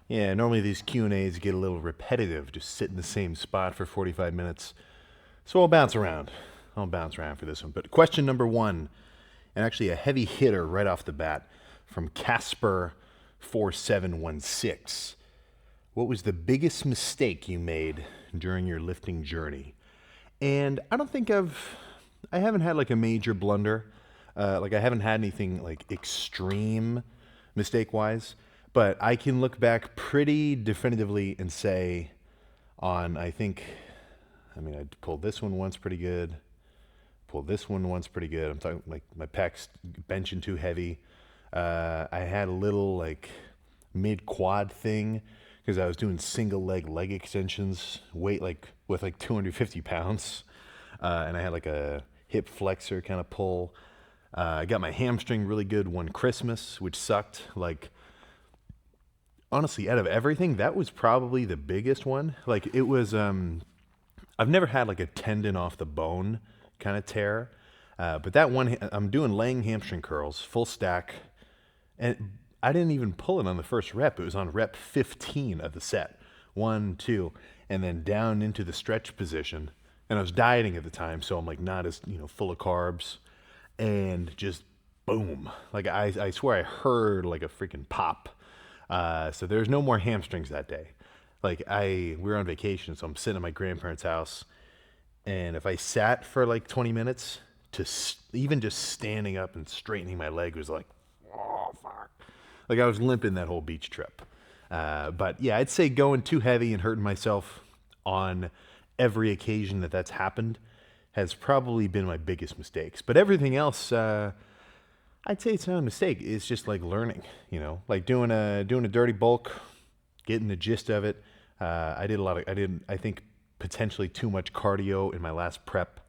Yeah, normally these Q&As get a little repetitive, just sit in the same spot for 45 minutes. So I'll bounce around. I'll bounce around for this one. But question number one, and actually a heavy hitter right off the bat from Casper4716. What was the biggest mistake you made during your lifting journey? And I haven't had like a major blunder. Like I haven't had anything like extreme mistake wise, but I can look back pretty definitively and say I pulled this one once pretty good, pulled this one once pretty good. I'm talking like my pecs benching too heavy. I had a little like mid quad thing because I was doing single leg extensions, weight like with like 250 pounds, and I had like a hip flexor kind of pull. I got my hamstring really good one Christmas, which sucked. Like honestly, out of everything, that was probably the biggest one. Like it was. I've never had like a tendon off the bone kind of tear, but that one I'm doing laying hamstring curls, full stack, and I didn't even pull it on the first rep. It was on rep 15 of the set. 1, 2, and then down into the stretch position. And I was dieting at the time, so I'm like not as, full of carbs. And just boom. Like I swear I heard like a freaking pop. So there's no more hamstrings that day. Like we were on vacation, so I'm sitting at my grandparents' house. And if I sat for like 20 minutes, even just standing up and straightening my leg was like, oh, fuck. Like I was limping that whole beach trip. But yeah, I'd say going too heavy and hurting myself on every occasion that's happened has probably been my biggest mistakes. But everything else, I'd say it's not a mistake. It's just like learning, like doing a dirty bulk, getting the gist of it. I think potentially too much cardio in my last prep.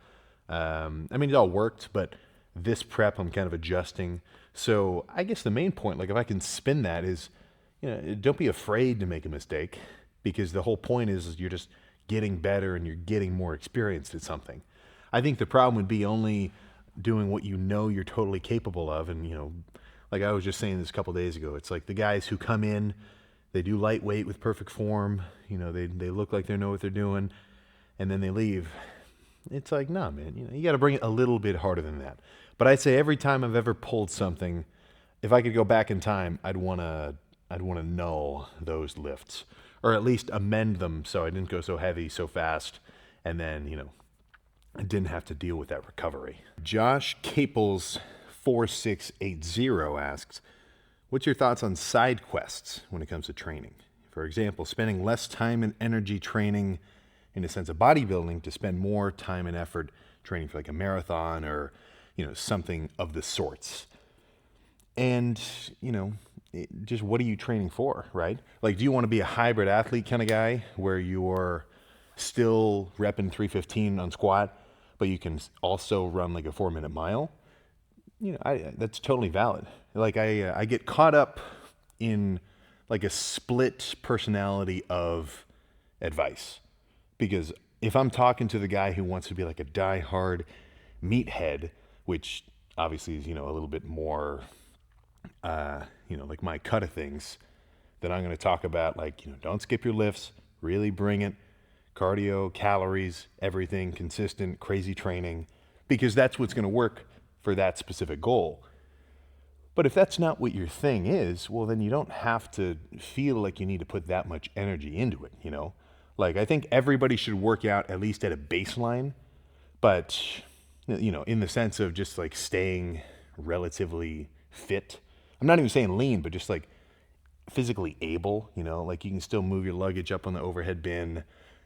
It all worked, but this prep I'm kind of adjusting. So I guess the main point, like if I can spin that is, don't be afraid to make a mistake because the whole point is you're just getting better and you're getting more experienced at something. I think the problem would be only doing what you're totally capable of. And, like I was just saying this a couple days ago, it's like the guys who come in, they do lightweight with perfect form, they look like they know what they're doing, and then they leave. It's like, nah, man, you got to bring it a little bit harder than that. But I'd say every time I've ever pulled something, if I could go back in time, I'd want to null those lifts, or at least amend them so I didn't go so heavy so fast, and then I didn't have to deal with that recovery. Josh Caples 4680 asks, what's your thoughts on side quests when it comes to training? For example, spending less time and energy training in the sense of bodybuilding to spend more time and effort training for like a marathon or, something of the sorts. And, just what are you training for, right? Like, do you want to be a hybrid athlete kind of guy where you're still repping 315 on squat, but you can also run like a 4-minute mile? That's totally valid. Like I get caught up in like a split personality of advice because if I'm talking to the guy who wants to be like a diehard meathead, which obviously is, a little bit more, like my cut of things, then I'm going to talk about like, don't skip your lifts, really bring it, cardio, calories, everything consistent, crazy training, because that's what's going to work for that specific goal. But if that's not what your thing is, well, then you don't have to feel like you need to put that much energy into it, Like, I think everybody should work out at least at a baseline, but, in the sense of just like staying relatively fit. I'm not even saying lean, but just like physically able, like you can still move your luggage up on the overhead bin.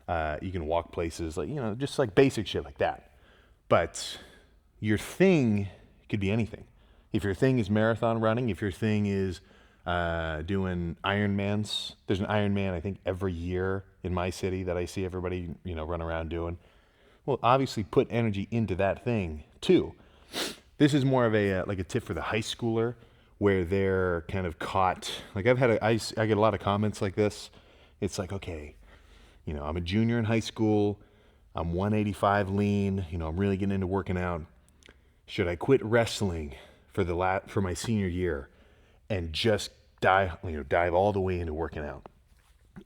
You can walk places, like, just like basic shit like that. But your thing could be anything. If your thing is marathon running, if your thing is doing Ironmans, there's an Ironman, I think, every year in my city that I see everybody, run around doing. Well, obviously put energy into that thing too. This is more of a tip for the high schooler where they're kind of caught. Like I get a lot of comments like this. It's like, okay, I'm a junior in high school. I'm 185 lean. I'm really getting into working out. Should I quit wrestling for my senior year and just dive all the way into working out?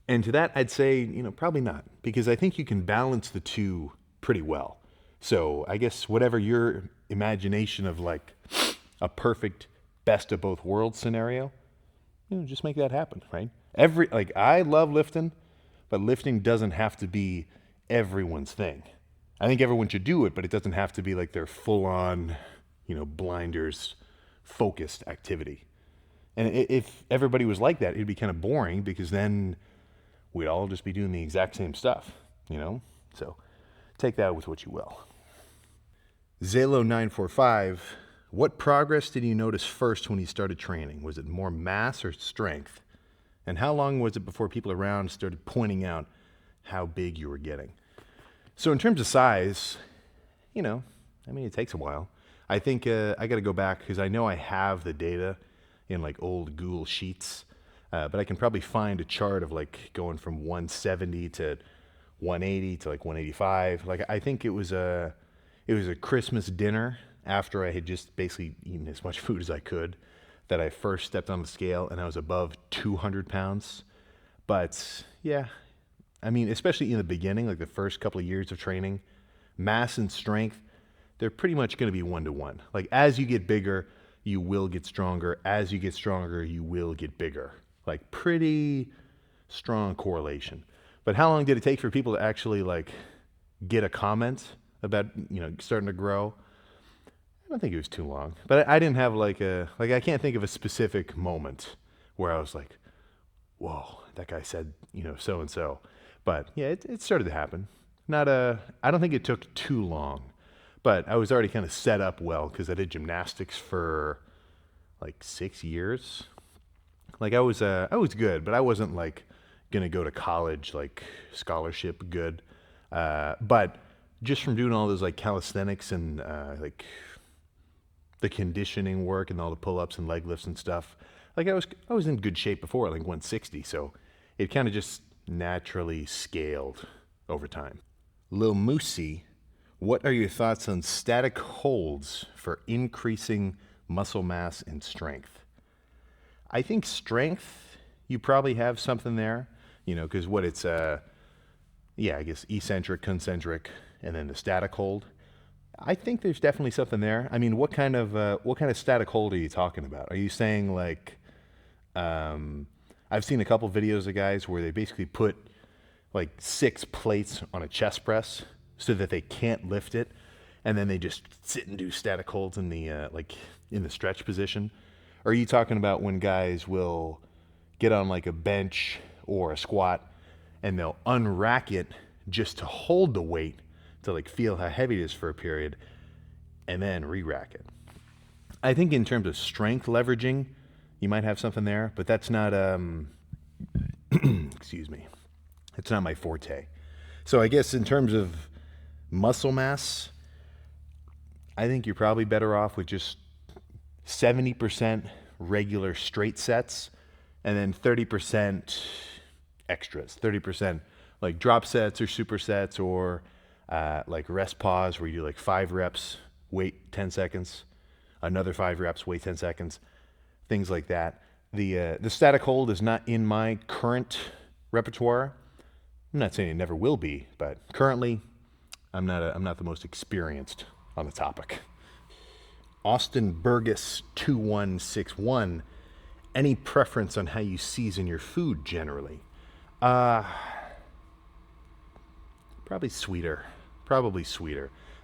And to that, I'd say, probably not, because I think you can balance the two pretty well. So I guess whatever your imagination of like a perfect best of both worlds scenario, just make that happen, right? I love lifting, but lifting doesn't have to be everyone's thing. I think everyone should do it, but it doesn't have to be like their full on, blinders focused activity. And if everybody was like that, it'd be kind of boring because then we'd all just be doing the exact same stuff. So take that with what you will. Zalo945, what progress did you notice first when you started training? Was it more mass or strength? And how long was it before people around started pointing out how big you were getting? So in terms of size, it takes a while. I think I got to go back because I know I have the data in like old Google Sheets, but I can probably find a chart of like going from 170 to 180 to like 185. Like I think it was a Christmas dinner after I had just basically eaten as much food as I could that I first stepped on the scale and I was above 200 pounds. But yeah, especially in the beginning, like the first couple of years of training, mass and strength, they're pretty much going to be 1-to-1. Like as you get bigger, you will get stronger. As you get stronger, you will get bigger. Like pretty strong correlation. But how long did it take for people to actually like get a comment about, starting to grow? I don't think it was too long, but I didn't have I can't think of a specific moment where I was like, whoa, that guy said, so-and-so. But yeah, it started to happen. I don't think it took too long, but I was already kind of set up well because I did gymnastics for like 6 years. Like I was good, but I wasn't like going to go to college, like scholarship good. But just from doing all those like calisthenics and like the conditioning work and all the pull-ups and leg lifts and stuff, like I was in good shape before, like 160. So it kind of just naturally scaled over time. Lil Moosey, what are your thoughts on static holds for increasing muscle mass and strength? I think strength, you probably have something there, because it's I guess eccentric, concentric, and then the static hold. I think there's definitely something there. What kind of static hold are you talking about? Are you saying like, I've seen a couple videos of guys where they basically put like 6 plates on a chest press so that they can't lift it, and then they just sit and do static holds in the in the stretch position? Or are you talking about when guys will get on like a bench or a squat and they'll unrack it just to hold the weight to like feel how heavy it is for a period and then re-rack it? I think in terms of strength leveraging, you might have something there, but that's not excuse me. It's not my forte. So I guess in terms of muscle mass, I think you're probably better off with just 70% regular straight sets and then 30% extras. 30% like drop sets or supersets or like rest pause where you do like 5 reps, wait 10 seconds, another 5 reps, wait 10 seconds, things like that. The static hold is not in my current repertoire. I'm not saying it never will be, but currently I'm not the most experienced on the topic. Austin Burgess 2161, any preference on how you season your food generally? Probably sweeter.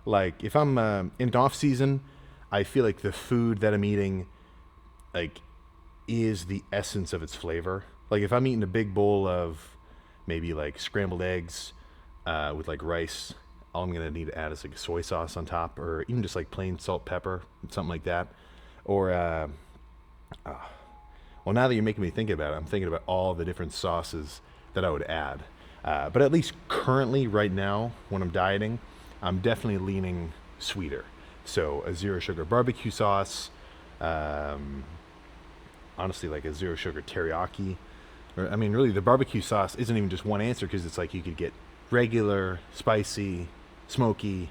Like if I'm in off season, I feel like the food that I'm eating like is the essence of its flavor. Like if I'm eating a big bowl of maybe like scrambled eggs with like rice, all I'm gonna need to add is like soy sauce on top, or even just like plain salt, pepper, something like that. Or well, now that you're making me think about it, I'm thinking about all the different sauces that I would add. But at least currently, right now, when I'm dieting, I'm definitely leaning sweeter. So a 0 sugar barbecue sauce, honestly, like a 0 sugar teriyaki. Really, the barbecue sauce isn't even just one answer, because it's like you could get regular, spicy, smoky,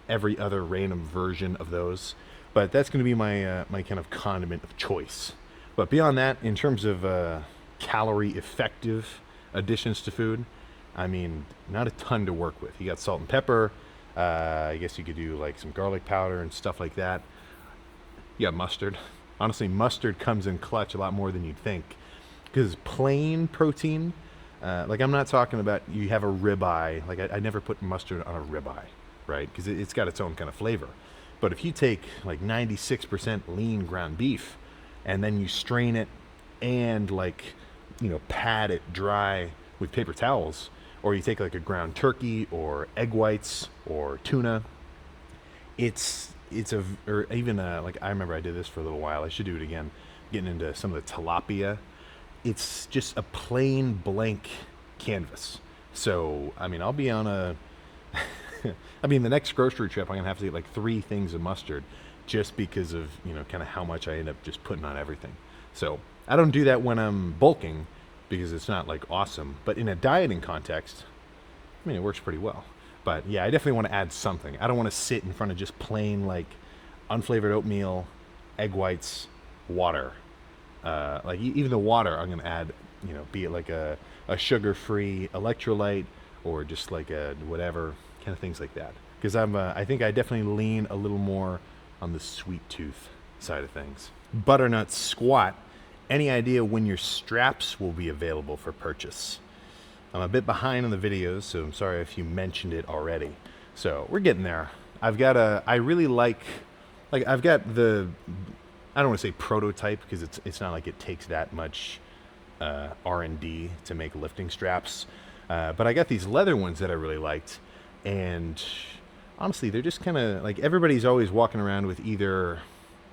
every other random version of those. But that's going to be my my kind of condiment of choice. But beyond that, in terms of calorie effective additions to food, I mean, not a ton to work with. You got salt and pepper. I guess you could do like some garlic powder and stuff like that. You got mustard. Honestly, mustard comes in clutch a lot more than you'd think. Because plain protein, like I'm not talking about you have a ribeye. Like I never put mustard on a ribeye, right? Because it's got its own kind of flavor. But if you take like 96% lean ground beef and then you strain it and like, pad it dry with paper towels, or you take like a ground turkey or egg whites or tuna, or even like I remember I did this for a little while. I should do it again, getting into some of the tilapia. It's just a plain blank canvas. So, I mean, I'll be on the next grocery trip, I'm going to have to get like 3 things of mustard just because of, kind of how much I end up just putting on everything. So, I don't do that when I'm bulking because it's not like awesome. But in a dieting context, I mean, it works pretty well. But yeah, I definitely want to add something. I don't want to sit in front of just plain like unflavored oatmeal, egg whites, water. Like even the water, I'm going to add, be it like a sugar-free electrolyte or just like a whatever, kind of things like that. Because I think I definitely lean a little more on the sweet tooth side of things. Butternut squat. Any idea when your straps will be available for purchase? I'm a bit behind on the videos, so I'm sorry if you mentioned it already. So we're getting there. I really like I've got I don't want to say prototype because it's not like it takes that much R&D to make lifting straps. But I got these leather ones that I really liked. And honestly, they're just kind of like everybody's always walking around with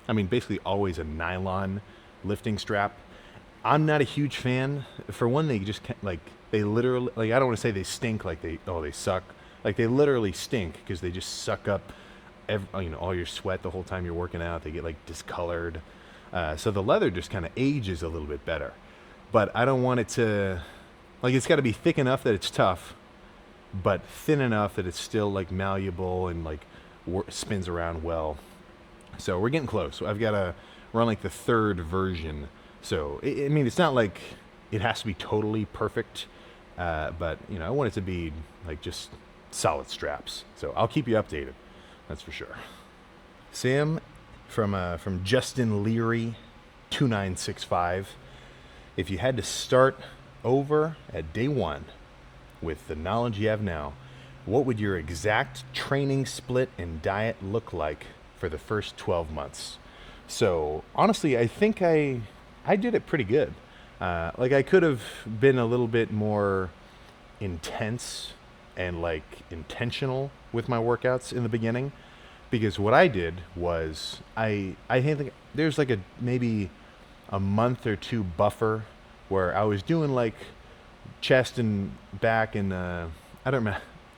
basically always a nylon lifting strap. I'm not a huge fan. For one, they just they literally, I don't want to say they stink like they suck. Like they literally stink because they just suck up all your sweat the whole time you're working out. They get like discolored. So the leather just kind of ages a little bit better. But I don't want it to, it's got to be thick enough that it's tough, but thin enough that it's still like malleable and spins around well. So we're getting close. So we're on like the 3rd version. So it's not like it has to be totally perfect, but I want it to be like just solid straps. So I'll keep you updated. That's for sure. Sam from Justin Leary 2965. If you had to start over at day 1 with the knowledge you have now, what would your exact training split and diet look like for the first 12 months? So honestly, I think I did it pretty good. I could have been a little bit more intense and intentional with my workouts in the beginning, because what I did was I think there's maybe a month or 2 buffer where I was doing chest and back and I don't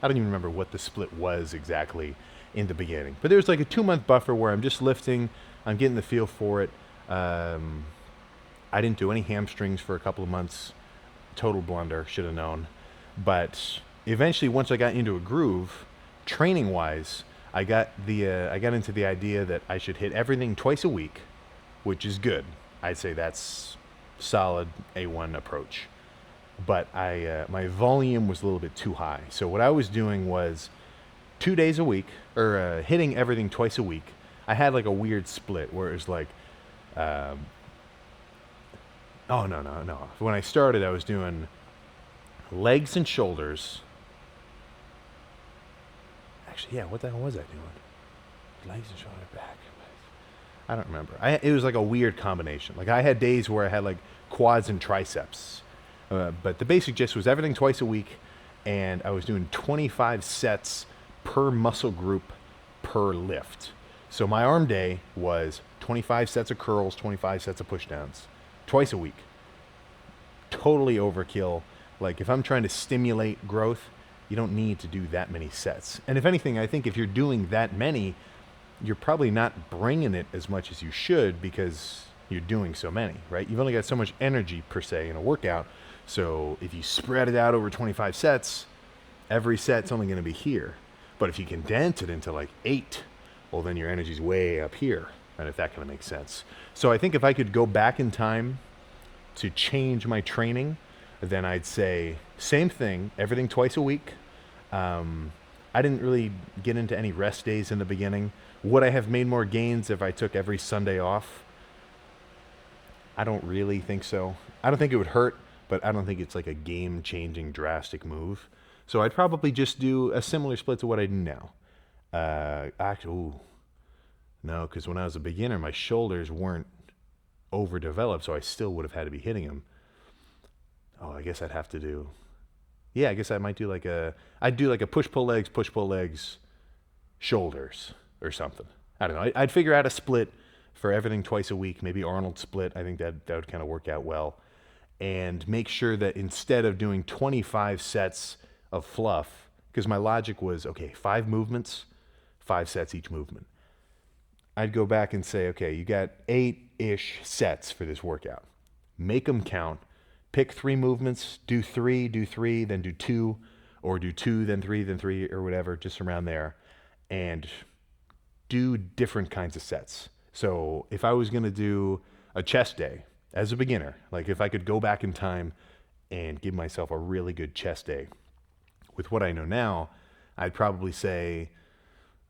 even remember what the split was exactly in the beginning, but there's a 2-month buffer where I'm just lifting, I'm getting the feel for it. I didn't do any hamstrings for a couple of months. Total blunder, should have known. But eventually, once I got into a groove, training-wise, I got into the idea that I should hit everything twice a week, which is good. I'd say that's solid A1 approach. But my volume was a little bit too high. So what I was doing was 2 days a week, or hitting everything twice a week. I had a weird split where it was oh, no. When I started, I was doing legs and shoulders. Actually, yeah, what the hell was I doing? Legs and shoulders, back. I don't remember. It was a weird combination. I had days where I had quads and triceps. But the basic gist was everything twice a week, and I was doing 25 sets per muscle group per lift. So my arm day was 25 sets of curls, 25 sets of pushdowns. Twice a week. Totally overkill. If I'm trying to stimulate growth, you don't need to do that many sets. And if anything, I think if you're doing that many, you're probably not bringing it as much as you should because you're doing so many, right? You've only got so much energy per se in a workout. So if you spread it out over 25 sets, every set's only going to be here. But if you condense it into 8, well, then your energy's way up here. And if that kind of makes sense. So I think if I could go back in time to change my training, then I'd say same thing, everything twice a week. I didn't really get into any rest days in the beginning. Would I have made more gains if I took every Sunday off? I don't really think so. I don't think it would hurt, but I don't think it's like a game changing drastic move. So I'd probably just do a similar split to what I do now. No, because when I was a beginner, my shoulders weren't overdeveloped, so I still would have had to be hitting them. Oh, I guess I'd have to do. Yeah, I guess I might do like I'd do like a push pull legs, shoulders or something. I don't know. I'd figure out a split for everything twice a week, maybe Arnold split. I think that would kind of work out well. And make sure that instead of doing 25 sets of fluff, because my logic was, okay, 5 movements, 5 sets each movement. I'd go back and say, okay, you got 8-ish sets for this workout. Make them count. Pick 3 movements, do 3, then do 2, or do 2, then 3, or whatever, just around there. And do different kinds of sets. So if I was going to do a chest day as a beginner, like if I could go back in time and give myself a really good chest day with what I know now, I'd probably say,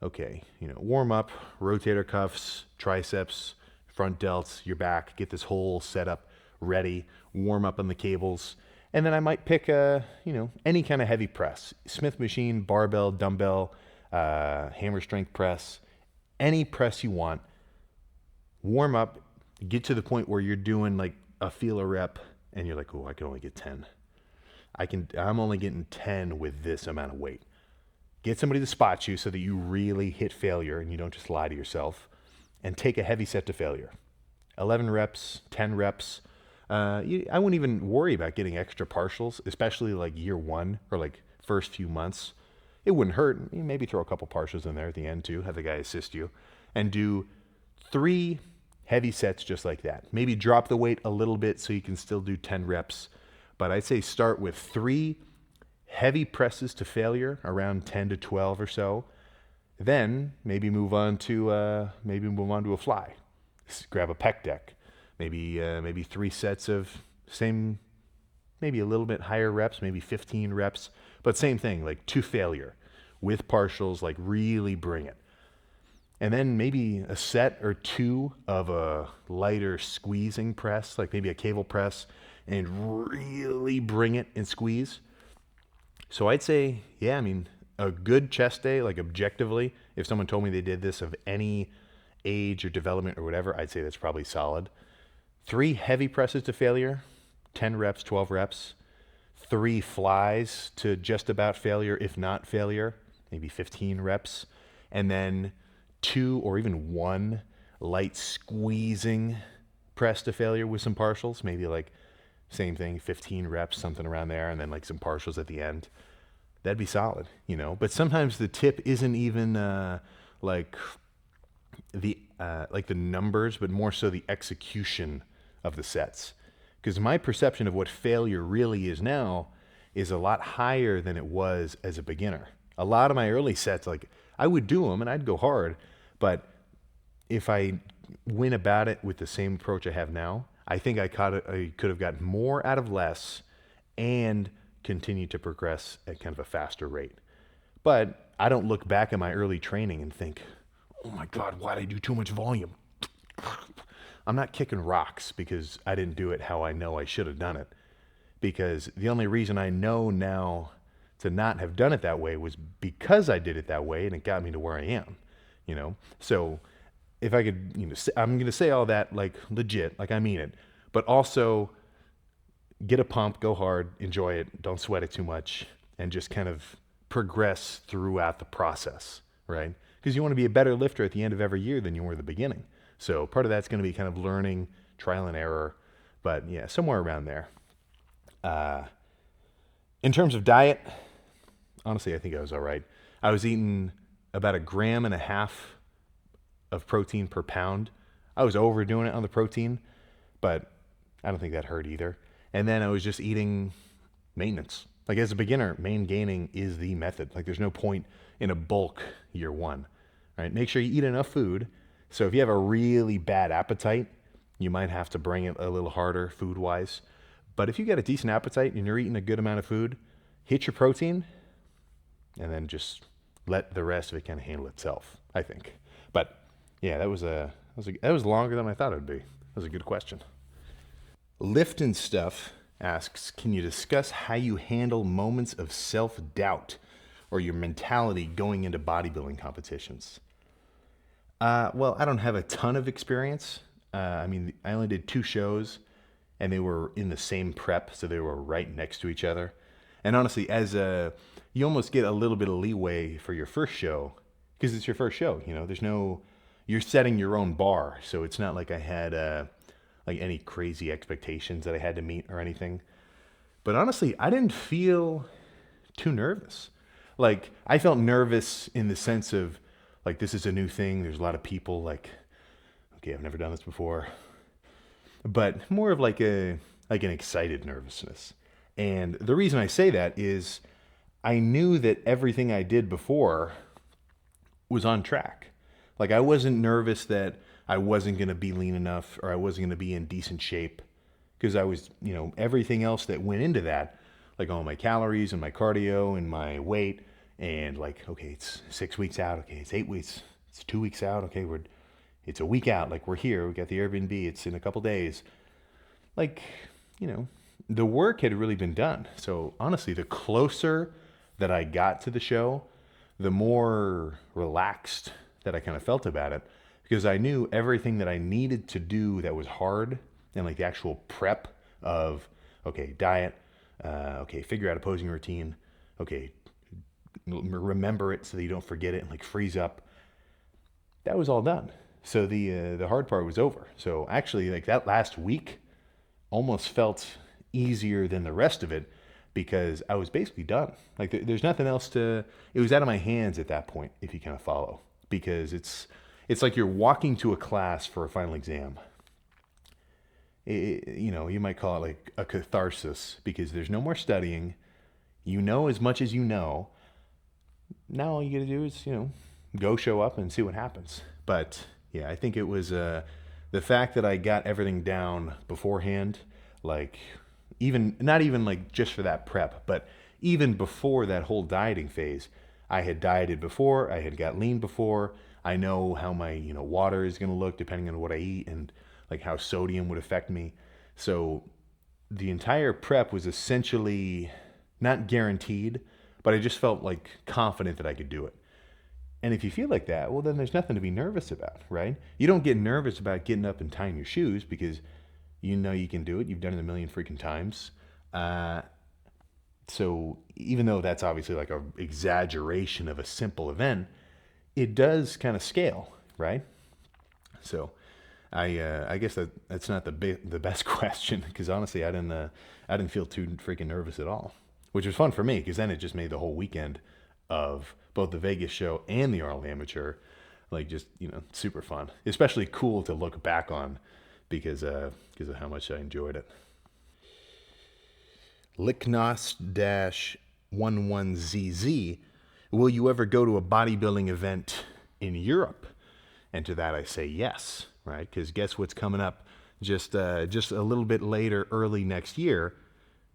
okay, warm up, rotator cuffs, triceps, front delts, your back, get this whole setup ready, warm up on the cables. And then I might pick any kind of heavy press, Smith machine, barbell, dumbbell, hammer strength press, any press you want. Warm up, get to the point where you're doing like a feeler rep and you're like, oh, I can only get 10. I'm only getting 10 with this amount of weight. Get somebody to spot you so that you really hit failure and you don't just lie to yourself, and take a heavy set to failure. 11 reps, 10 reps. I wouldn't even worry about getting extra partials, especially like year 1 or like first few months. It wouldn't hurt. Maybe throw a couple partials in there at the end too, have the guy assist you, and do 3 heavy sets just like that. Maybe drop the weight a little bit so you can still do 10 reps. But I'd say start with 3 heavy presses to failure, around 10 to 12 or so. Then maybe move on to a fly. Grab a pec deck. Maybe 3 sets of same, maybe a little bit higher reps, maybe 15 reps, but same thing, like to failure with partials, like really bring it. And then maybe a set or 2 of a lighter squeezing press, like maybe a cable press, and really bring it and squeeze. So I'd say, a good chest day, like objectively, if someone told me they did this of any age or development or whatever, I'd say that's probably solid. 3 heavy presses to failure, 10 reps, 12 reps. 3 flies to just about failure, if not failure, maybe 15 reps. And then 2 or even 1 light squeezing press to failure with some partials, maybe like same thing, 15 reps, something around there, and then like some partials at the end. That'd be solid, But sometimes the tip isn't even like the numbers, but more so the execution of the sets. Because my perception of what failure really is now is a lot higher than it was as a beginner. A lot of my early sets, like I would do them and I'd go hard, but if I went about it with the same approach I have now, I think I could have gotten more out of less and continue to progress at kind of a faster rate. But I don't look back at my early training and think, oh my God, why did I do too much volume? I'm not kicking rocks because I didn't do it how I know I should have done it. Because the only reason I know now to not have done it that way was because I did it that way and it got me to where I am, So if I could, I'm going to say all that like legit, like I mean it, but also get a pump, go hard, enjoy it, don't sweat it too much, and just kind of progress throughout the process, right? Because you want to be a better lifter at the end of every year than you were at the beginning. So part of that's going to be kind of learning, trial and error, but yeah, somewhere around there. In terms of diet, honestly, I think I was all right. I was eating about 1.5 grams of protein per pound. I was overdoing it on the protein, but I don't think that hurt either. And then I was just eating maintenance. Like as a beginner, main gaining is the method. Like there's no point in a bulk year 1, right? Make sure you eat enough food. So if you have a really bad appetite, you might have to bring it a little harder food-wise. But if you got a decent appetite and you're eating a good amount of food, hit your protein and then just let the rest of it kind of handle itself, I think. But yeah, that was longer than I thought it would be. That was a good question. Lift and Stuff asks, can you discuss how you handle moments of self-doubt or your mentality going into bodybuilding competitions? Well, I don't have a ton of experience. I mean, I only did 2 shows, and they were in the same prep, so they were right next to each other. And honestly, you almost get a little bit of leeway for your first show because it's your first show. You're setting your own bar, so it's not like I had like any crazy expectations that I had to meet or anything. But honestly, I didn't feel too nervous. Like, I felt nervous in the sense of, like, this is a new thing. There's a lot of people, like, okay, I've never done this before. But more of like an excited nervousness. And the reason I say that is I knew that everything I did before was on track. Like, I wasn't nervous that I wasn't going to be lean enough or I wasn't going to be in decent shape because I was, everything else that went into that, like all my calories and my cardio and my weight, and like, okay, it's 6 weeks out. Okay, it's 8 weeks. It's 2 weeks out. Okay, it's a week out. Like, we're here. We got the Airbnb. It's in a couple days. Like, the work had really been done. So honestly, the closer that I got to the show, the more relaxed that I kind of felt about it because I knew everything that I needed to do that was hard and like the actual prep of, okay, diet, okay, figure out a posing routine, okay, remember it so that you don't forget it and like freeze up. That was all done. So the hard part was over. So actually, like, that last week almost felt easier than the rest of it because I was basically done. Like, there's nothing else it was out of my hands at that point, if you kind of follow, because it's like you're walking to a class for a final exam. You might call it like a catharsis because there's no more studying. You know as much as you know. Now all you got to do is, go show up and see what happens. But yeah, I think it was the fact that I got everything down beforehand, like, not even like just for that prep, but even before that whole dieting phase. I had dieted before, I had got lean before. I know how my, water is going to look depending on what I eat and like how sodium would affect me. So the entire prep was essentially not guaranteed, but I just felt like confident that I could do it. And if you feel like that, well, then there's nothing to be nervous about, right? You don't get nervous about getting up and tying your shoes because you know you can do it. You've done it a million freaking times. So even though that's obviously like an exaggeration of a simple event, it does kind of scale, right? So I guess that's not the best question because honestly, I didn't feel too freaking nervous at all, which was fun for me because then it just made the whole weekend of both the Vegas show and the Arnold Amateur like just super fun, especially cool to look back on because of how much I enjoyed it. Licknos-11ZZ, will you ever go to a bodybuilding event in Europe? And to that I say yes, right? Because guess what's coming up just a little bit later, early next year,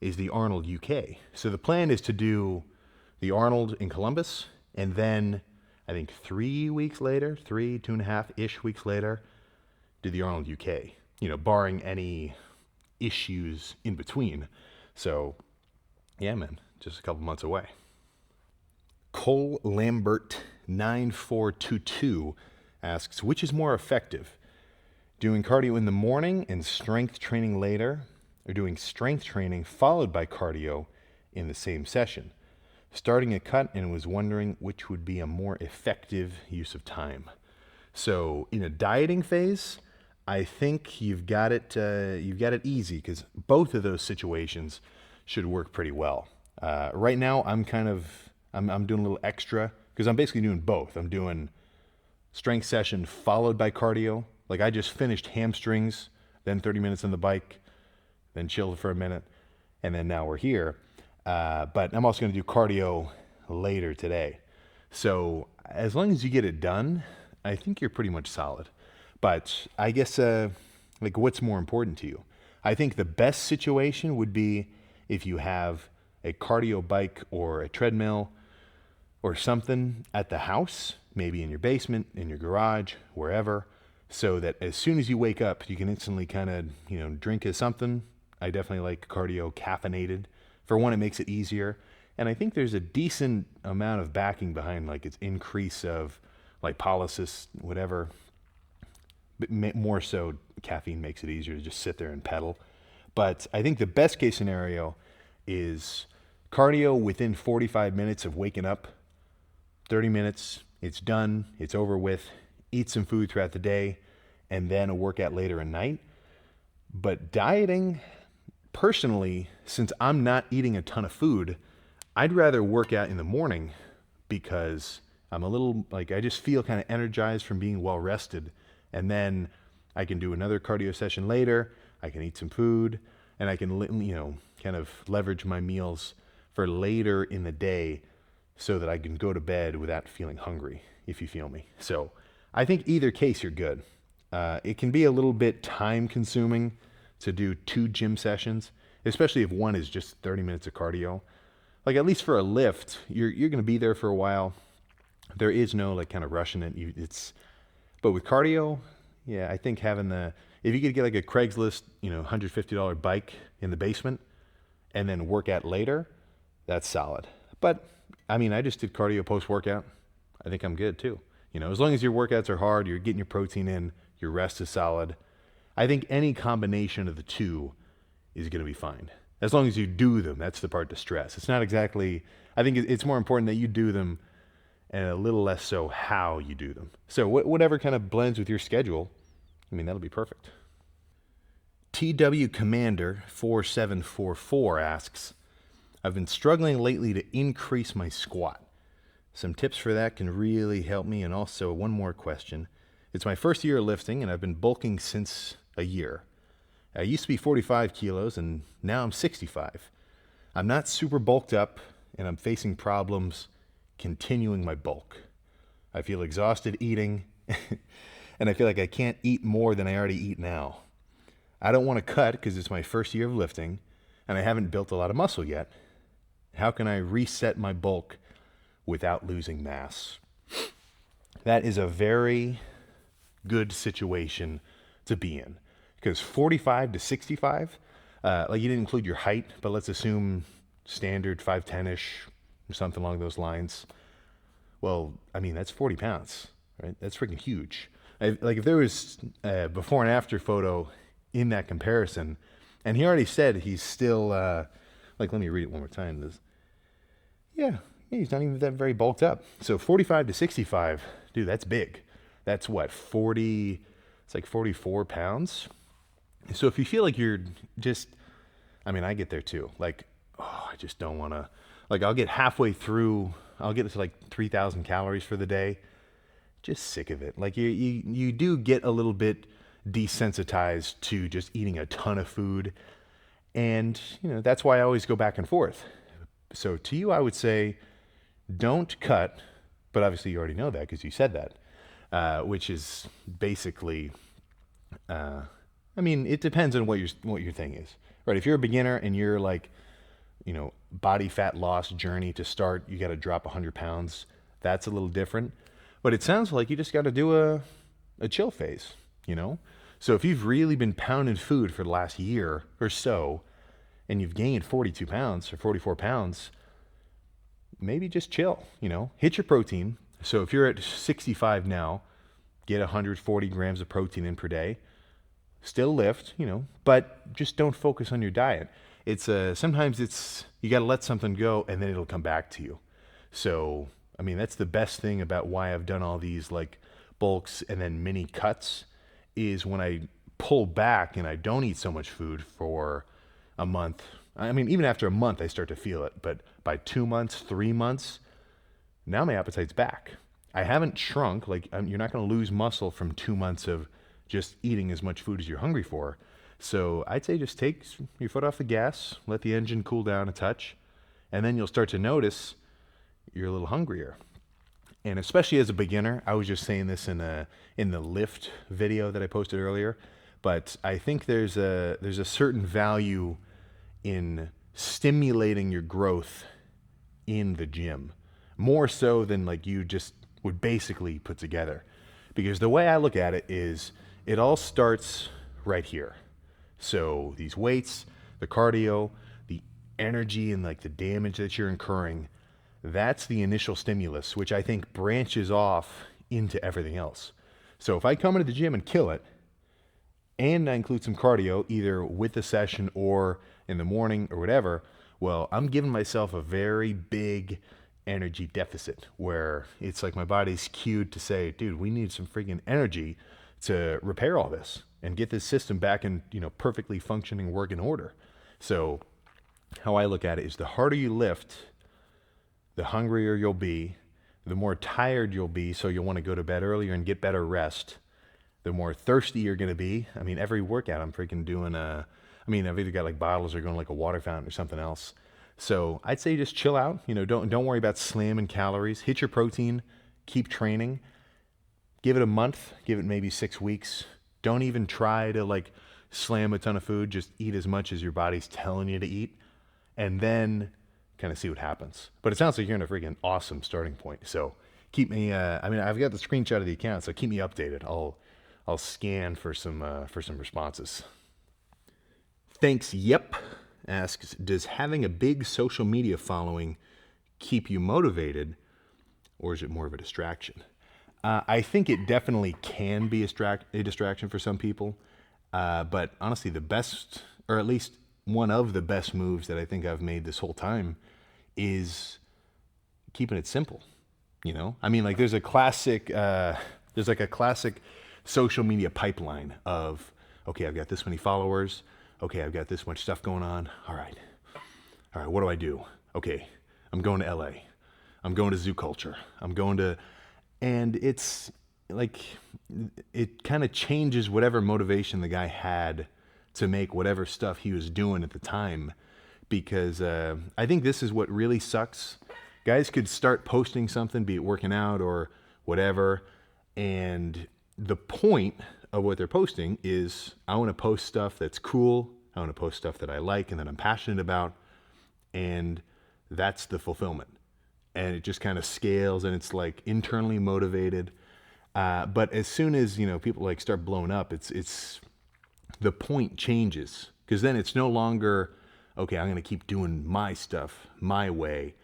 is the Arnold UK. So the plan is to do the Arnold in Columbus, and then I think 3 weeks later, 2.5-ish weeks later, do the Arnold UK, barring any issues in between. So, yeah, man, just a couple months away. Cole Lambert 9422 asks, which is more effective? Doing cardio in the morning and strength training later, or doing strength training followed by cardio in the same session? Starting a cut and was wondering which would be a more effective use of time. So in a dieting phase, I think you've got it easy because both of those situations should work pretty well. Right now, I'm doing a little extra because I'm basically doing both. I'm doing strength session followed by cardio. Like, I just finished hamstrings, then 30 minutes on the bike, then chilled for a minute, and then now we're here. But I'm also going to do cardio later today. So as long as you get it done, I think you're pretty much solid. But I guess, like, what's more important to you? I think the best situation would be if you have a cardio bike or a treadmill or something at the house, maybe in your basement, in your garage, wherever, so that as soon as you wake up, you can instantly kind of, drink as something. I definitely like cardio caffeinated. For one, it makes it easier. And I think there's a decent amount of backing behind like its increase of lipolysis, whatever. But more so, caffeine makes it easier to just sit there and pedal. But I think the best case scenario is cardio within 45 minutes of waking up, 30 minutes, it's done, it's over with, eat some food throughout the day, and then a workout later at night. But dieting, personally, since I'm not eating a ton of food, I'd rather work out in the morning because I'm a little, I just feel kind of energized from being well rested. And then I can do another cardio session later, I can eat some food, and I can, kind of leverage my meals for later in the day so that I can go to bed without feeling hungry, if you feel me. So I think either case, you're good. It can be a little bit time consuming to do 2 gym sessions, especially if one is just 30 minutes of cardio. Like at least for a lift, you're going to be there for a while. There is no kind of rushing it. But with cardio, yeah, I think if you could get like a Craigslist, $150 bike in the basement and then work out later, that's solid. But I mean, I just did cardio post-workout. I think I'm good too. As long as your workouts are hard, you're getting your protein in, your rest is solid. I think any combination of the two is going to be fine. As long as you do them, that's the part to stress. It's not exactly, I think it's more important that you do them and a little less so how you do them. So whatever kind of blends with your schedule, that'll be perfect. TW Commander 4744 asks, I've been struggling lately to increase my squat. Some tips for that can really help me. And also one more question. It's my first year of lifting and I've been bulking since a year. I used to be 45 kilos and now I'm 65. I'm not super bulked up and I'm facing problems continuing my bulk. I feel exhausted eating and I feel like I can't eat more than I already eat now. I don't want to cut because it's my first year of lifting and I haven't built a lot of muscle yet. How can I reset my bulk without losing mass? That is a very good situation to be in because 45 to 65, you didn't include your height, but let's assume standard 5'10"-ish or something along those lines. Well, that's 40 pounds, right? That's freaking huge. If there was a before and after photo in that comparison, and he already said he's still, let me read it one more time. He's not even that very bulked up. So 45 to 65, dude, that's big. That's what, 40, it's like 44 pounds. So if you feel like you're just, I get there too. I just don't want to, I'll get halfway through, I'll get to 3,000 calories for the day. Just sick of it. You do get a little bit desensitized to just eating a ton of food. And, that's why I always go back and forth. So to you, I would say, don't cut, but obviously you already know that because you said that, which is basically, it depends on what your thing is, right? If you're a beginner and you're body fat loss journey to start, you got to drop 100 pounds. That's a little different, but it sounds like you just got to do a chill phase, So if you've really been pounding food for the last year or so, and you've gained 42 pounds or 44 pounds, maybe just chill, hit your protein. So if you're at 65 now, get 140 grams of protein in per day, still lift, but just don't focus on your diet. Sometimes you got to let something go and then it'll come back to you. So, that's the best thing about why I've done all these bulks and then mini cuts is when I pull back and I don't eat so much food for a month. Even after a month, I start to feel it. But by 2 months, 3 months, now my appetite's back. I haven't shrunk. You're not going to lose muscle from 2 months of just eating as much food as you're hungry for. So I'd say just take your foot off the gas, let the engine cool down a touch, and then you'll start to notice you're a little hungrier. And especially as a beginner, I was just saying this in the lift video that I posted earlier, but I think there's a certain value in stimulating your growth in the gym, more so than like you just would basically put together. Because the way I look at it is it all starts right here. So these weights, the cardio, the energy and like the damage that you're incurring, that's the initial stimulus, which I think branches off into everything else. So if I come into the gym and kill it, and I include some cardio, either with the session or in the morning or whatever, well, I'm giving myself a very big energy deficit where it's like my body's cued to say, dude, we need some freaking energy to repair all this and get this system back in, perfectly functioning working order. So how I look at it is the harder you lift, the hungrier you'll be, the more tired you'll be, so you'll want to go to bed earlier and get better rest. The more thirsty you're going to be. I mean, every workout I'm freaking doing, I've either got like bottles or going to like a water fountain or something else. So I'd say just chill out. Don't worry about slamming calories. Hit your protein. Keep training. Give it a month. Give it maybe 6 weeks. Don't even try to like slam a ton of food. Just eat as much as your body's telling you to eat. And then kind of see what happens. But it sounds like you're in a freaking awesome starting point. So keep me, I've got the screenshot of the account, so keep me updated. I'll scan for some responses. Thanks, Yep asks, does having a big social media following keep you motivated, or is it more of a distraction? I think it definitely can be a distraction for some people, but honestly, the best, or at least one of the best moves that I think I've made this whole time is keeping it simple. Like there's a classic social media pipeline of, okay, I've got this many followers. Okay, I've got this much stuff going on. All right, what do I do? Okay, I'm going to LA. I'm going to Zoo Culture. And it's like, it kind of changes whatever motivation the guy had to make whatever stuff he was doing at the time. Because I think this is what really sucks. Guys could start posting something, be it working out or whatever, and the point of what they're posting is, I want to post stuff that's cool. I want to post stuff that I like and that I'm passionate about. And that's the fulfillment. And it just kind of scales, and it's like internally motivated. But as soon as, people like start blowing up, it's the point changes, because then it's no longer, okay, I'm going to keep doing my stuff my way.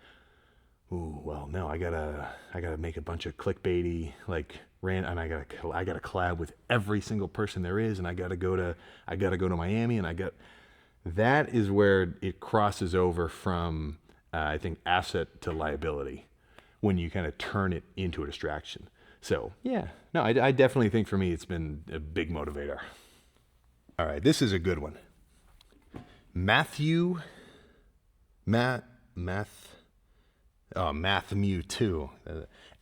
Ooh, well, no, I gotta make a bunch of clickbaity, and I gotta collab with every single person there is, and I gotta go to Miami, and that is where it crosses over from, I think, asset to liability, when you kind of turn it into a distraction. So yeah, no, I definitely think for me it's been a big motivator. All right, this is a good one. Matthew 2,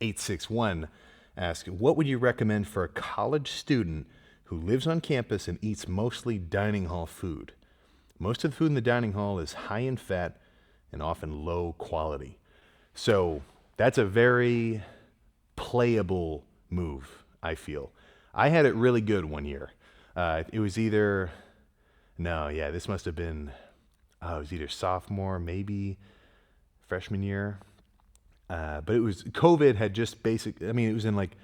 861 asks, what would you recommend for a college student who lives on campus and eats mostly dining hall food? Most of the food in the dining hall is high in fat and often low quality. So that's a very playable move, I feel. I had it really good one year. It was either, this must have been, it was either sophomore, maybe freshman year. But it was, COVID had just it was in like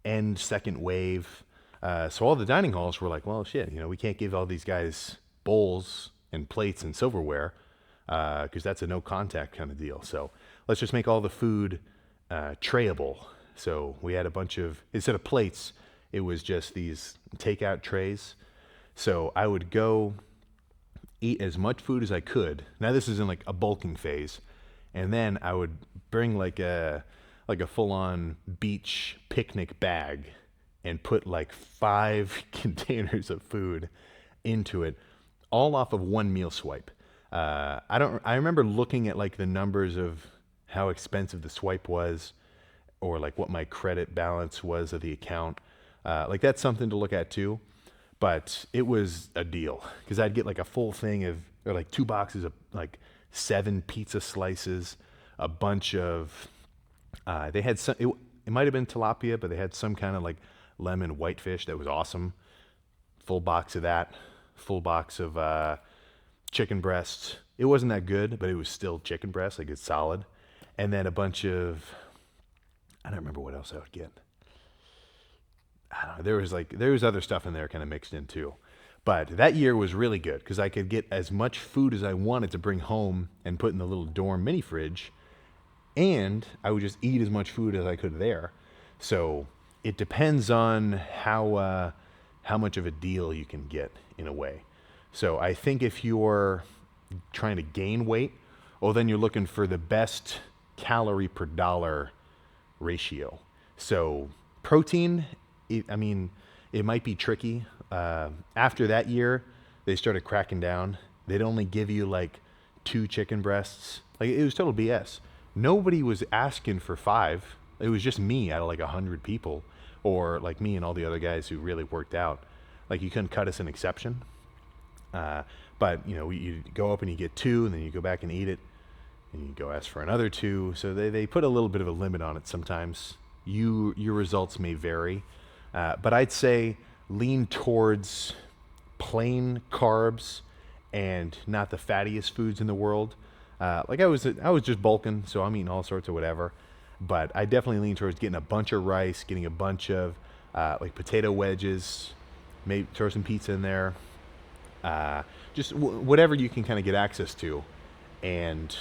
end second wave. So all the dining halls were like, well, shit, we can't give all these guys bowls and plates and silverware, because that's a no contact kind of deal. So let's just make all the food trayable. So we had a bunch of, instead of plates, it was just these takeout trays. So I would go eat as much food as I could. Now this is in like a bulking phase. And then I would bring like a full-on beach picnic bag and put like 5 containers of food into it, all off of one meal swipe. I remember looking at like the numbers of how expensive the swipe was, or like what my credit balance was of the account. Like that's something to look at too. But it was a deal, because I'd get like a full thing or like 2 boxes of like 7 pizza slices, a bunch of, they had some, it might have been tilapia, but they had some kind of like lemon whitefish that was awesome. full box of that, full box of chicken breasts. It wasn't that good, but it was still chicken breast, like it's solid. And then a bunch of, I don't remember what else I would get. I don't know. There was other stuff in there kind of mixed in too. But that year was really good because I could get as much food as I wanted to bring home and put in the little dorm mini fridge, and I would just eat as much food as I could there. So it depends on how much of a deal you can get in a way. So I think if you're trying to gain weight, well, then you're looking for the best calorie per dollar ratio. So protein, it might be tricky. After that year, they started cracking down. They'd only give you like 2 chicken breasts. Like it was total BS. Nobody was asking for 5. It was just me out of like 100 people, or like me and all the other guys who really worked out. Like you couldn't cut us an exception. But you go up and you get 2, and then you go back and eat it, and you go ask for another 2. So they put a little bit of a limit on it sometimes. Your results may vary, but I'd say lean towards plain carbs and not the fattiest foods in the world. Like I was just bulking, so I'm eating all sorts of whatever. But I definitely lean towards getting a bunch of rice, getting a bunch of like potato wedges, maybe throw some pizza in there. Just whatever you can kind of get access to, and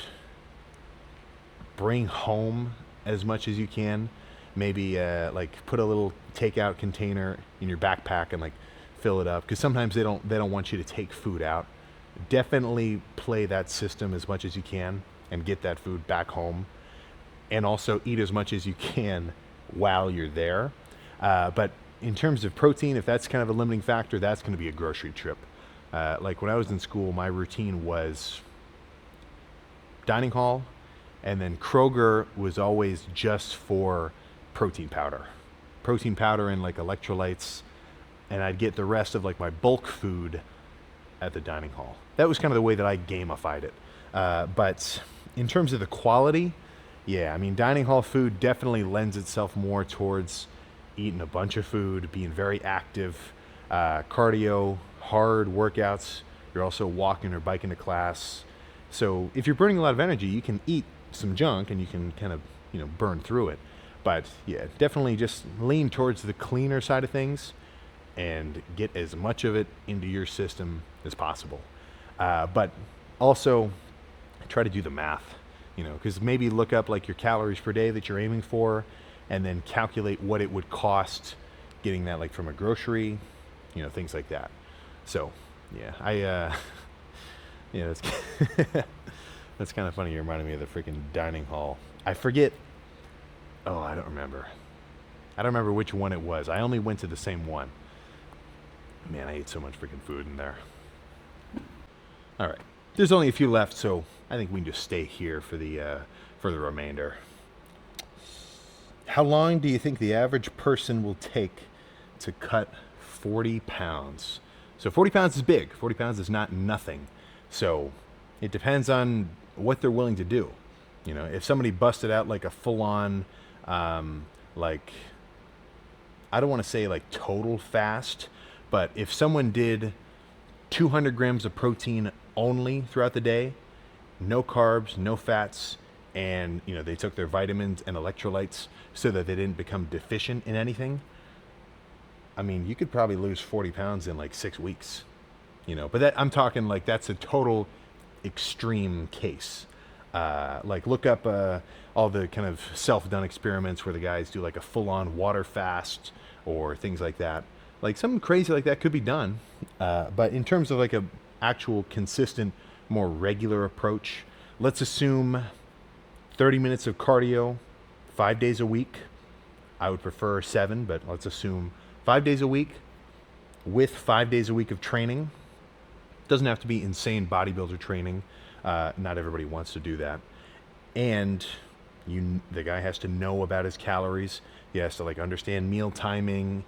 bring home as much as you can. Maybe like put a little takeout container in your backpack and like fill it up, because sometimes they don't want you to take food out. Definitely play that system as much as you can and get that food back home, and also eat as much as you can while you're there. But in terms of protein, if that's kind of a limiting factor, that's going to be a grocery trip. Like when I was in school, my routine was dining hall, and then Kroger was always just for protein powder and like electrolytes, and I'd get the rest of like my bulk food at the dining hall. That was kind of the way that I gamified it. But in terms of the quality, yeah, dining hall food definitely lends itself more towards eating a bunch of food, being very active, cardio, hard workouts. You're also walking or biking to class. So if you're burning a lot of energy, you can eat some junk and you can kind of, burn through it. But yeah, definitely just lean towards the cleaner side of things and get as much of it into your system as possible. But also try to do the math, because maybe look up like your calories per day that you're aiming for, and then calculate what it would cost getting that like from a grocery, things like that. So yeah, that's that's kind of funny. You reminded me of the freaking dining hall. I forget. Oh, I don't remember which one it was. I only went to the same one. Man, I ate so much freaking food in there. All right, there's only a few left, so I think we can just stay here for the remainder. How long do you think the average person will take to cut 40 pounds? So 40 pounds is big. 40 pounds is not nothing. So it depends on what they're willing to do. If somebody busted out like a full-on, like, I don't want to say like total fast, but if someone did 200 grams of protein only throughout the day, no carbs, no fats, and they took their vitamins and electrolytes so that they didn't become deficient in anything, you could probably lose 40 pounds in like 6 weeks, but that, I'm talking like that's a total extreme case. Like look up all the kind of self-done experiments where the guys do like a full-on water fast or things like that. Like something crazy like that could be done. But in terms of like a actual consistent, more regular approach, let's assume 30 minutes of cardio, 5 days a week. I would prefer 7, but let's assume 5 days a week with 5 days a week of training. Doesn't have to be insane bodybuilder training. Not everybody wants to do that. And the guy has to know about his calories. He has to like understand meal timing,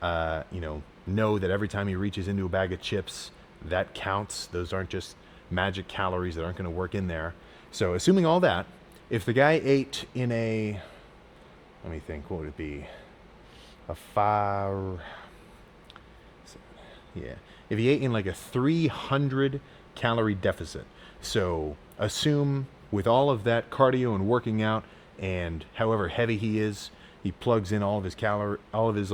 know that every time he reaches into a bag of chips, that counts. Those aren't just magic calories that aren't going to work in there. So assuming all that, if the guy ate in a, let me think, what would it be? Yeah. If he ate in like a 300 calorie deficit. So assume with all of that cardio and working out and however heavy he is, he plugs in all of his all of his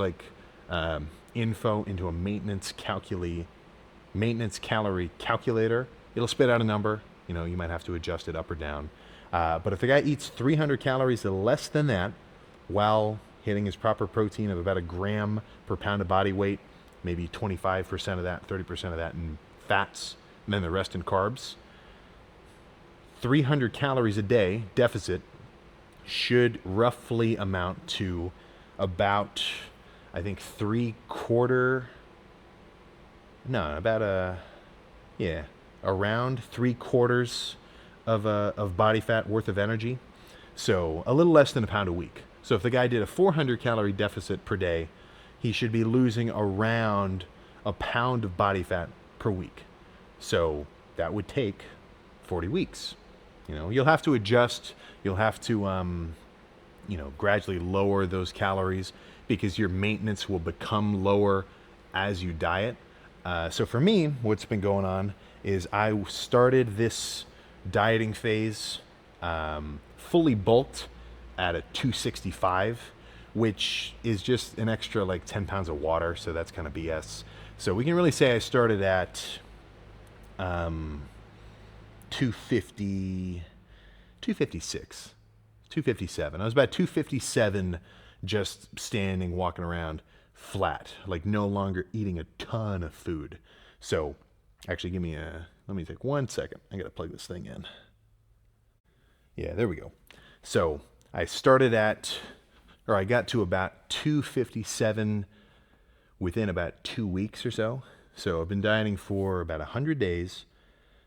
info into a maintenance calorie calculator. It'll spit out a number. You know, you might have to adjust it up or down. But if the guy eats 300 calories less than that while hitting his proper protein of about a gram per pound of body weight, maybe 25% of that, 30% of that in fats, and then the rest in carbs, 300 calories a day deficit should roughly amount to about, I think, around 3/4 of body fat worth of energy. So a little less than a pound a week. So if the guy did a 400 calorie deficit per day, he should be losing around a pound of body fat per week. So that would take 40 weeks. You know, you'll have to adjust. You'll have to, gradually lower those calories because your maintenance will become lower as you diet. So for me, what's been going on is I started this dieting phase fully bulked at a 265, which is just an extra like 10 pounds of water. So that's kind of BS. So we can really say I started at 250, 256, 257. I was about 257 just standing, walking around flat, like no longer eating a ton of food. So actually let me take 1 second. I got to plug this thing in. Yeah, there we go. So I got to about 257 within about 2 weeks or so. So I've been dieting for about 100 days.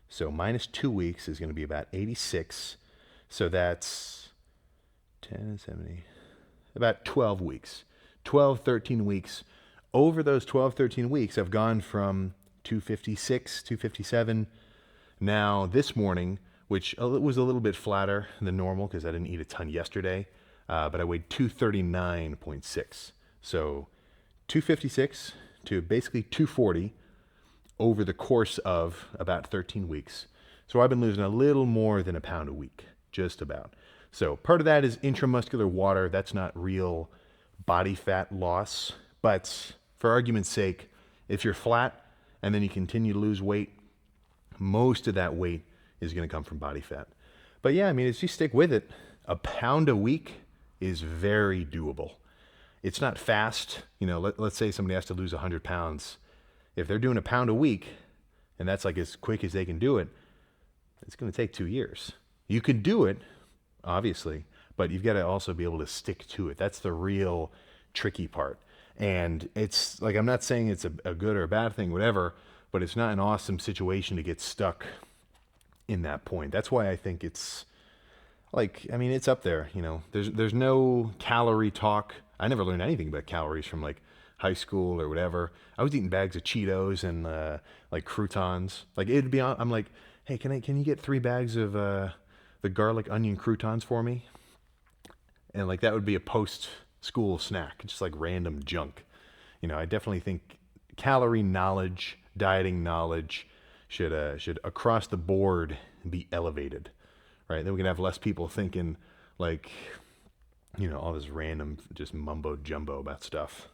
So minus 2 weeks is going to be about 86. So that's 10, 70, about 12 weeks. 12, 13 weeks. Over those 12, 13 weeks, I've gone from 256, 257. Now this morning, which was a little bit flatter than normal because I didn't eat a ton yesterday, but I weighed 239.6. So 256 to basically 240 over the course of about 13 weeks. So I've been losing a little more than a pound a week, just about. So part of that is intramuscular water. That's not real body fat loss. But for argument's sake, if you're flat and then you continue to lose weight, most of that weight is going to come from body fat. But yeah, I mean, if you stick with it, a pound a week is very doable. It's not fast. You know, let's say somebody has to lose 100 pounds. If they're doing a pound a week, and that's like as quick as they can do it, it's going to take 2 years. You can do it, obviously, but you've got to also be able to stick to it. That's the real tricky part. And it's like, I'm not saying it's a good or a bad thing, whatever, but it's not an awesome situation to get stuck in that point. That's why I think it's like, I mean, it's up there, you know, there's no calorie talk. I never learned anything about calories from like high school or whatever. I was eating bags of Cheetos and like croutons. Like it'd be, I'm like, hey, can you get 3 bags of the garlic onion croutons for me? And like that would be a post school snack, just like random junk. You know, I definitely think calorie knowledge, dieting knowledge should across the board be elevated, right? Then we can have less people thinking like, you know, all this random just mumbo jumbo about stuff.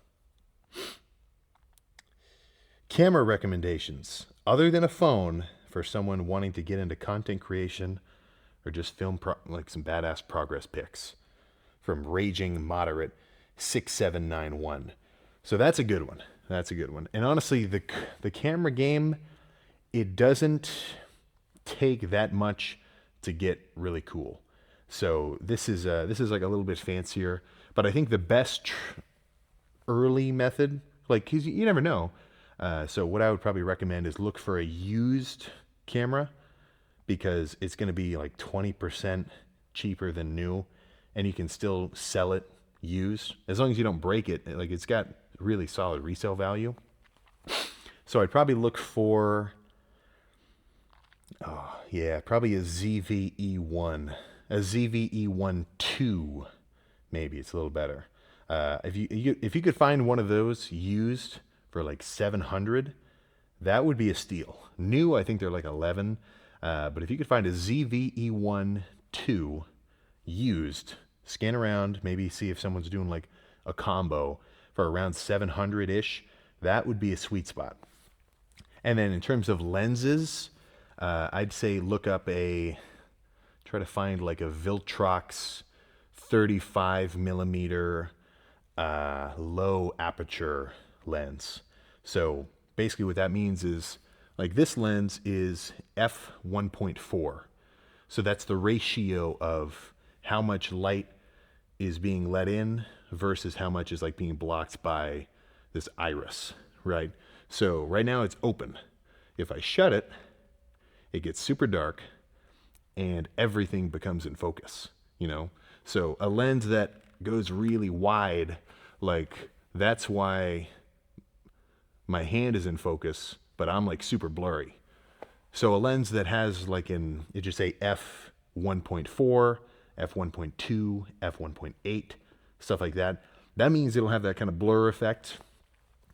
Camera recommendations other than a phone for someone wanting to get into content creation or just film like some badass progress pics from Raging Moderate 6791. So that's a good one. That's a good one. And honestly, the camera game, it doesn't take that much to get really cool. So this is like a little bit fancier, but I think the best early method, like, 'cause you never know. So what I would probably recommend is look for a used camera because it's going to be like 20% cheaper than new, and you can still sell it used as long as you don't break it. Like it's got really solid resale value. So I'd probably look for, probably a ZVE1, a ZVE1 2, maybe it's a little better. If you could find one of those used for like 700, That would be a steal. New, I think they're like 11. But if you could find a ZVE1 2 used, scan around, maybe see if someone's doing like a combo for around 700-ish, that would be a sweet spot. And then in terms of lenses, I'd say try to find like a Viltrox 35 millimeter low aperture lens. So basically what that means is like this lens is f1.4. So that's the ratio of how much light is being let in versus how much is like being blocked by this iris, right? So right now it's open. If I shut it, it gets super dark and everything becomes in focus, you know? So a lens that goes really wide, like that's why my hand is in focus, but I'm like super blurry. So a lens that has like it just say f1.4, f1.2, f1.8, stuff like that, that means it'll have that kind of blur effect.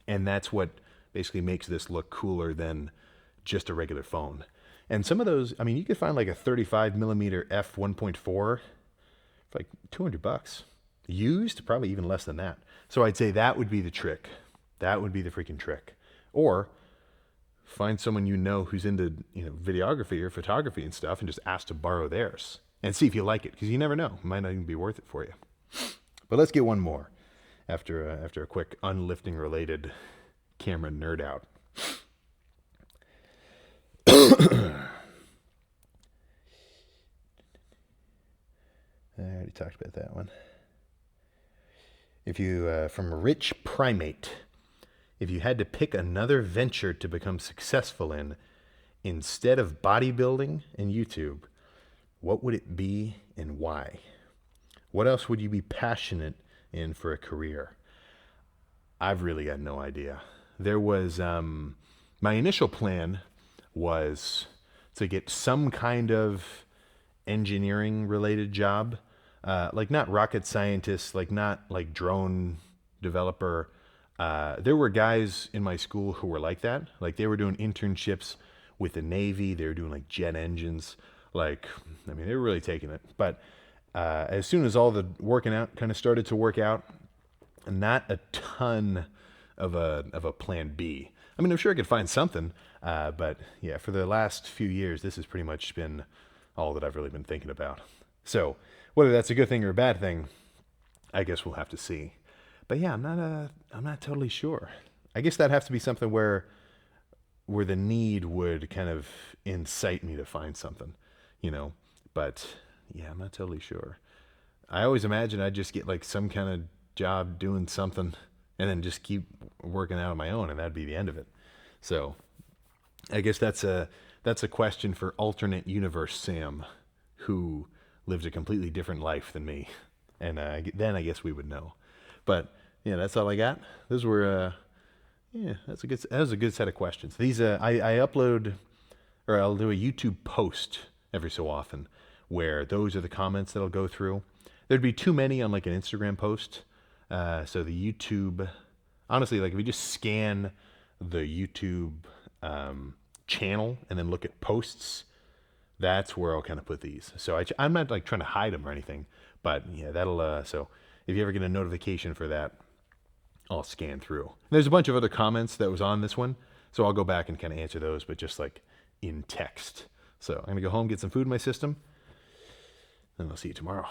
And that's what basically makes this look cooler than just a regular phone. And some of those, I mean, you could find like a 35 millimeter f1.4 for like $200. Used, probably even less than that. So I'd say that would be the trick. That would be the freaking trick. Or find someone you know who's into, videography or photography and stuff and just ask to borrow theirs and see if you like it, because you never know. It might not even be worth it for you. But let's get one more after a quick unlifting related camera nerd out. I already talked about that one. If you, from Rich Primate, if you had to pick another venture to become successful in, instead of bodybuilding and YouTube, what would it be and why? What else would you be passionate in for a career? I've really got no idea. There was, my initial plan was to get some kind of engineering related job, like not rocket scientist, like not like drone developer. There were guys in my school who were like that. Like they were doing internships with the Navy. They were doing like jet engines. They were really taking it. But as soon as all the working out kind of started to work out, not a ton of a plan B. I mean, I'm sure I could find something, but yeah, for the last few years, this has pretty much been all that I've really been thinking about. So whether that's a good thing or a bad thing, I guess we'll have to see. But yeah, I'm not totally sure. I guess that'd have to be something where the need would kind of incite me to find something, But yeah, I'm not totally sure. I always imagine I'd just get like some kind of job doing something and then just keep working out on my own, and that'd be the end of it. So I guess that's a question for alternate universe Sam, who lived a completely different life than me. And then I guess we would know. But yeah, that's all I got. Those were, that was a good set of questions. These, I upload, or I'll do a YouTube post every so often where those are the comments that I'll go through. There'd be too many on like an Instagram post. So the YouTube, honestly, like if you just scan the YouTube channel and then look at posts, that's where I'll kind of put these. So I'm not like trying to hide them or anything, but yeah, that'll, so if you ever get a notification for that, I'll scan through. There's a bunch of other comments that was on this one, so I'll go back and kind of answer those, but just like in text. So I'm gonna go home, get some food in my system, and I'll see you tomorrow.